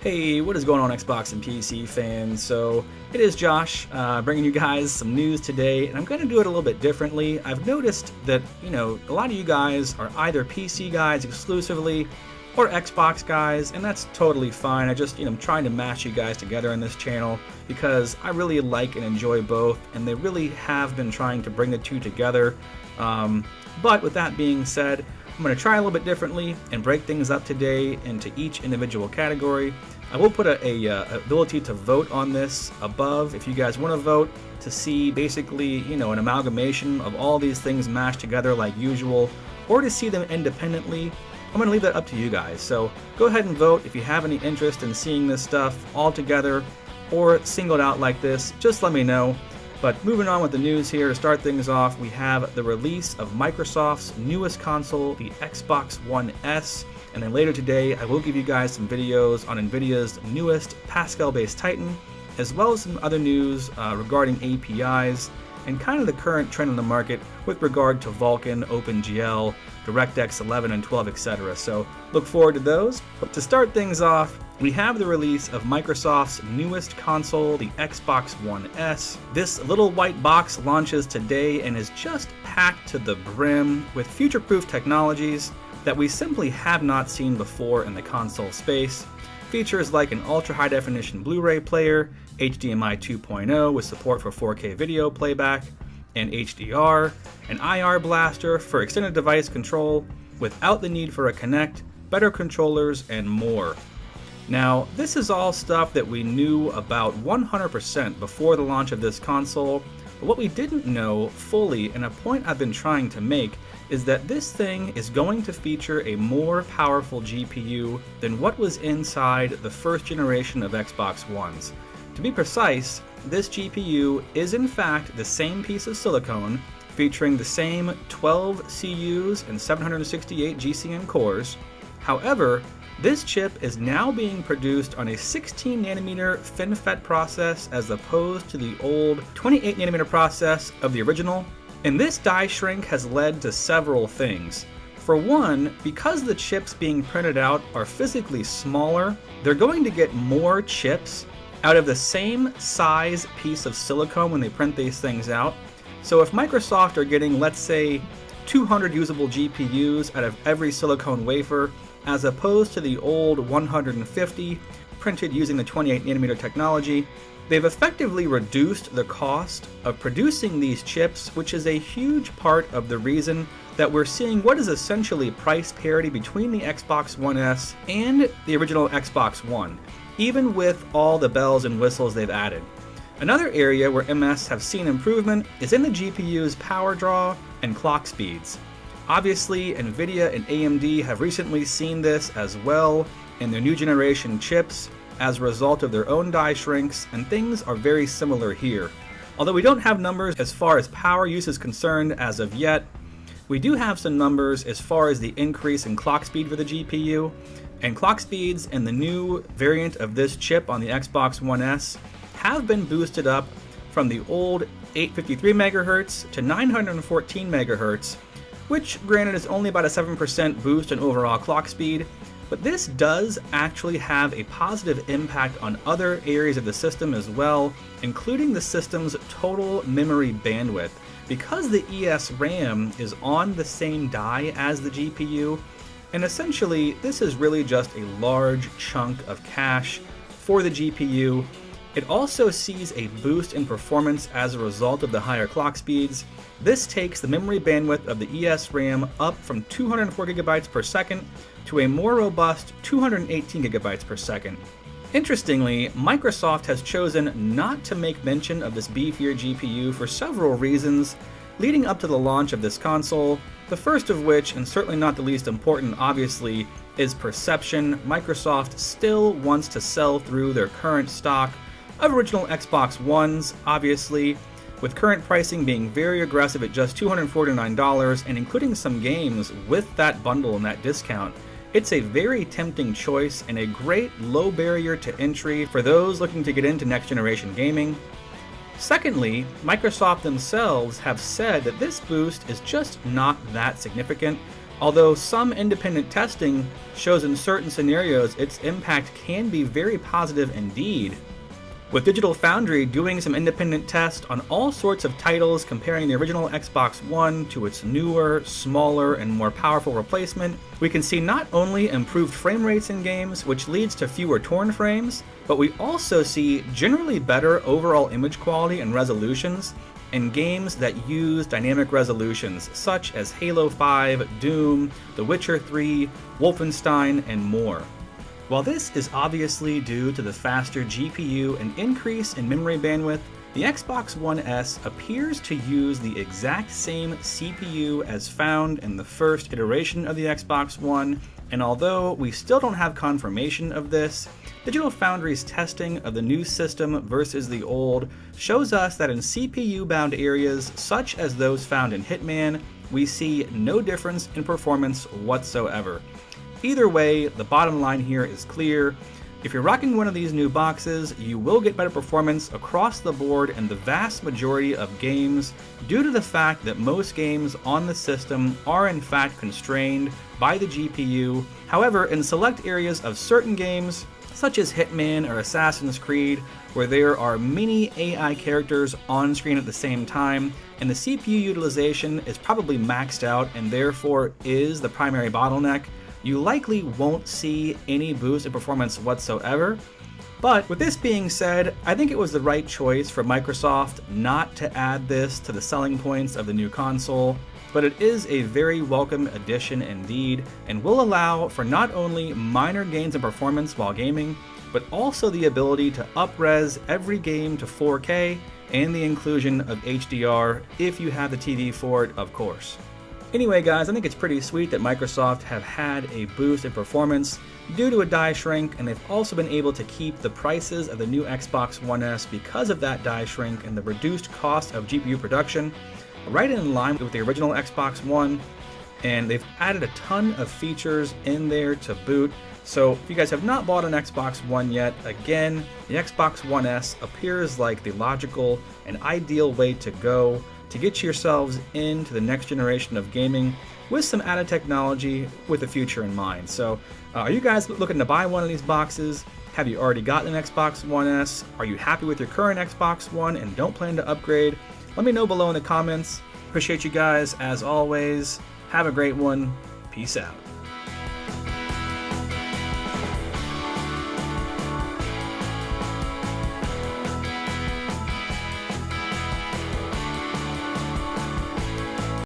Hey, what is going on, Xbox and PC fans? So it is Josh bringing you guys some news today, and I'm going to do it a little bit differently. I've noticed that, a lot of you guys are either PC guys exclusively or Xbox guys, and that's totally fine. I just, I'm trying to mash you guys together on this channel because I really like and enjoy both, and they really have been trying to bring the two together. But with that being said, I'm going to try a little bit differently and break things up today into each individual category. I will put a ability to vote on this above if you guys want to vote to see basically, an amalgamation of all these things mashed together like usual, or to see them independently. I'm going to leave that up to you guys. So go ahead and vote if you have any interest in seeing this stuff all together or singled out like this. Just let me know. But moving on with the news here, to start things off, we have the release of Microsoft's newest console, the Xbox One S. And then later today, I will give you guys some videos on NVIDIA's newest Pascal-based Titan, as well as some other news regarding APIs and kind of the current trend in the market with regard to Vulkan, OpenGL, DirectX 11 and 12, etc. So look forward to those. But to start things off, we have the release of Microsoft's newest console, the Xbox One S. This little white box launches today and is just packed to the brim with future-proof technologies that we simply have not seen before in the console space. Features like an ultra-high definition Blu-ray player, HDMI 2.0 with support for 4K video playback, and HDR, an IR blaster for extended device control without the need for a Kinect, better controllers, and more. Now, this is all stuff that we knew about 100% before the launch of this console, but what we didn't know fully, and a point I've been trying to make, is that this thing is going to feature a more powerful GPU than what was inside the first generation of Xbox Ones. To be precise, this GPU is in fact the same piece of silicone, featuring the same 12 CUs and 768 GCN cores. However, this chip is now being produced on a 16nm FinFET process as opposed to the old 28nm process of the original. And this die shrink has led to several things. For one, because the chips being printed out are physically smaller, they're going to get more chips out of the same size piece of silicone when they print these things out. So if Microsoft are getting, let's say, 200 usable GPUs out of every silicone wafer, as opposed to the old 150 printed using the 28nm technology, they've effectively reduced the cost of producing these chips, which is a huge part of the reason that we're seeing what is essentially price parity between the Xbox One S and the original Xbox One, even with all the bells and whistles they've added. Another area where MS have seen improvement is in the GPU's power draw and clock speeds. Obviously, NVIDIA and AMD have recently seen this as well in their new generation chips as a result of their own die shrinks, and things are very similar here. Although we don't have numbers as far as power use is concerned as of yet, we do have some numbers as far as the increase in clock speed for the GPU, and clock speeds in the new variant of this chip on the Xbox One S have been boosted up from the old 853 MHz to 914 MHz, which granted is only about a 7% boost in overall clock speed, but this does actually have a positive impact on other areas of the system as well, including the system's total memory bandwidth. Because the ESRAM is on the same die as the GPU, and essentially this is really just a large chunk of cache for the GPU. It also sees a boost in performance as a result of the higher clock speeds. This takes the memory bandwidth of the ESRAM up from 204 GB per second to a more robust 218 GB per second. Interestingly, Microsoft has chosen not to make mention of this beefier GPU for several reasons leading up to the launch of this console. The first of which, and certainly not the least important obviously, is perception. Microsoft still wants to sell through their current stock of original Xbox Ones, obviously, with current pricing being very aggressive at just $249 and including some games with that bundle and that discount. It's a very tempting choice and a great low barrier to entry for those looking to get into next generation gaming. Secondly, Microsoft themselves have said that this boost is just not that significant Although some independent testing shows in certain scenarios its impact can be very positive indeed. With Digital Foundry doing some independent tests on all sorts of titles comparing the original Xbox One to its newer, smaller, and more powerful replacement, we can see not only improved frame rates in games, which leads to fewer torn frames, but we also see generally better overall image quality and resolutions in games that use dynamic resolutions, such as Halo 5, Doom, The Witcher 3, Wolfenstein, and more. While this is obviously due to the faster GPU and increase in memory bandwidth, the Xbox One S appears to use the exact same CPU as found in the first iteration of the Xbox One, and although we still don't have confirmation of this, Digital Foundry's testing of the new system versus the old shows us that in CPU-bound areas, such as those found in Hitman, we see no difference in performance whatsoever. Either way, the bottom line here is clear. If you're rocking one of these new boxes, you will get better performance across the board in the vast majority of games due to the fact that most games on the system are in fact constrained by the GPU. However, in select areas of certain games, such as Hitman or Assassin's Creed, where there are many AI characters on screen at the same time, and the CPU utilization is probably maxed out and therefore is the primary bottleneck, you likely won't see any boost in performance whatsoever. But with this being said, I think it was the right choice for Microsoft not to add this to the selling points of the new console, but it is a very welcome addition indeed, and will allow for not only minor gains in performance while gaming, but also the ability to up-res every game to 4K and the inclusion of HDR if you have the TV for it, of course. Anyway guys, I think it's pretty sweet that Microsoft have had a boost in performance due to a die shrink, and they've also been able to keep the prices of the new Xbox One S because of that die shrink and the reduced cost of GPU production right in line with the original Xbox One, and they've added a ton of features in there to boot. So if you guys have not bought an Xbox One yet, again, the Xbox One S appears like the logical and ideal way to go to get yourselves into the next generation of gaming with some added technology with the future in mind. So are you guys looking to buy one of these boxes? Have you already gotten an Xbox One S? Are you happy with your current Xbox One and don't plan to upgrade? Let me know below in the comments. Appreciate you guys as always. Have a great one. Peace out.